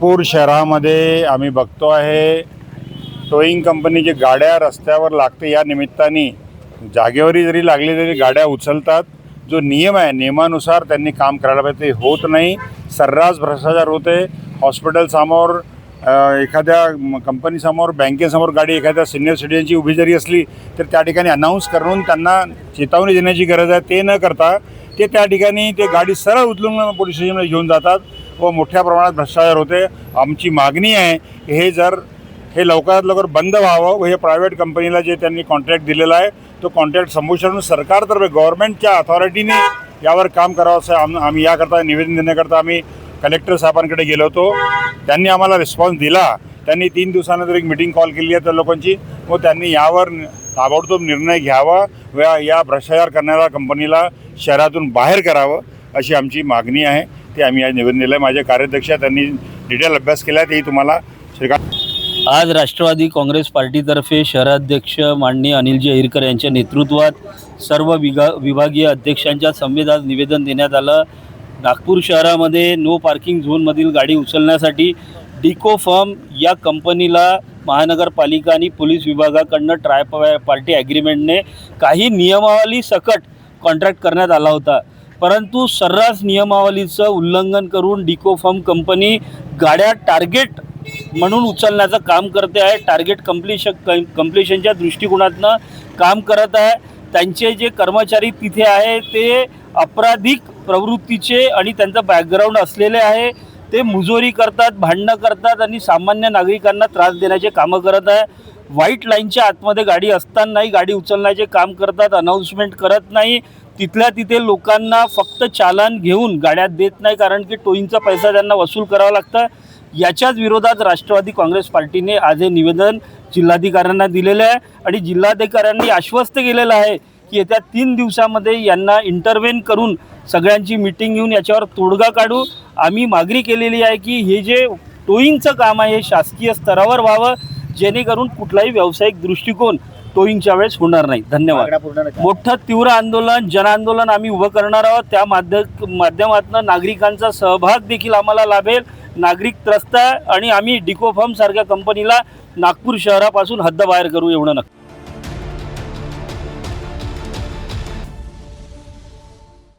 नागपूर शहरामध्ये आम्ही बघतो आहे टोईंग कंपनीची गाड्या रस्त्यावर लागते, या निमित्ताने जागेवरी जरी लागली तरी गाड्या उचलतात। जो नियम आहे नियमानुसार त्यांनी काम करायला पाहिजे, ते होत नाही। सर्रास भ्रष्टाचार होते। हॉस्पिटलसमोर एखाद्या कंपनीसमोर बँकेसमोर गाडी एखाद्या सिनियर सिटीजनची उभी जरी असली तर त्या ठिकाणी अनाऊन्स करून त्यांना चेतावणी देण्याची गरज आहे। ते न करता ते त्या ठिकाणी ते गाडी सरळ उचलून पोलीस स्टेशनला घेऊन जातात व मोठ्या प्रमाणात भ्रष्टाचार होते। आमची मागणी आहे की हे लवकरात लवकर बंद व्हावं व हे प्रायव्हेट कंपनीला जे त्यांनी कॉन्ट्रॅक्ट दिलेला आहे तो कॉन्ट्रॅक्ट संपुष्टात सरकारतर्फे गव्हर्नमेंटच्या अथॉरिटीने यावर काम करावं असं आम्ही याकरता निवेदन देण्याकरता आम्ही कलेक्टर साहेबांकडे गेलो होतो। त्यांनी आम्हाला रिस्पॉन्स दिला। त्यांनी 3 दिवसानंतर एक मीटिंग कॉल केली आहे त्या लोकांची व त्यांनी यावर ताबडतोब निर्णय घ्यावा व या भ्रष्टाचार करणाऱ्या कंपनीला शहरातून बाहेर करावं अशी आमची मागणी आहे। ते आम्ही आज निवेदन दिलं आहे। माझे कार्याध्यक्ष त्यांनी डिटेल अभ्यास केला, तेही तुम्हाला आज राष्ट्रवादी काँग्रेस पार्टीतर्फे शहराध्यक्ष माननीय अनिलजी अहिरकर यांच्या नेतृत्वात सर्व विभागीय अध्यक्षांच्या समवेत निवेदन देण्यात आलं। नागपूर शहरामध्ये नो पार्किंग झोनमधील गाडी उचलण्यासाठी डिको फर्म या कंपनीला महानगरपालिका आणि पोलीस विभागाकडून ट्राय पार्टी ॲग्रीमेंटने काही नियमावली सकट कॉन्ट्रॅक्ट करण्यात आला होता, परंतु सर्रास नियमावलीचं उल्लंघन करून डिको फर्म कंपनी गाड्या टार्गेट म्हणून उचलण्याचं काम करते आहे। टार्गेट कंप्लीशनच्या दृष्टिकोनातनं काम करत आहे। त्यांचे जे कर्मचारी तिथे आहे ते आपराधिक प्रवृत्तीचे आणि त्यांचं बॅकग्राऊंड असलेले आहे। ते मुजोरी करतात, भांडणं करतात आणि सामान्य नागरिकांना त्रास देण्याचे कामं करत आहे। व्हाईट लाईनच्या आतमध्ये गाडी असतानाही गाडी उचलण्याचे काम करतात, अनाऊन्समेंट करत नाही। तिथल्या तिथे लोकांना फक्त चालान घेऊन गाड्या देत नाही, कारण की टोईंगचा पैसा त्यांना वसूल करावा लागतं। याच्याच विरोधात राष्ट्रवादी काँग्रेस पार्टीने आज हे निवेदन जिल्हाधिकाऱ्यांना दिलेलं आहे आणि जिल्हाधिकाऱ्यांनी आश्वस्त केलेलं आहे की येत्या 3 दिवसामध्ये यांना इंटरव्हेन करून सगळ्यांची मीटिंग घेऊन याच्यावर तोडगा काढू। आम्ही मागणी केलेली आहे की हे जे टोईंगचं काम आहे हे शासकीय स्तरावर व्हावं, जेणेकरून कुठलाही व्यावसायिक दृष्टिकोन टोईंगच्या वेळेस होणार नाही। धन्यवाद। मोठं तीव्र आंदोलन जनआंदोलन आम्ही उभं करणार आहोत। त्या माध्यमातून नागरिकांचा सहभाग देखील आम्हाला लाभेल। नागरिक त्रस्त आहे आणि आम्ही डिको फर्म सारख्या कंपनीला नागपूर शहरापासून हद्दबाहेर करू एवढं नक्की।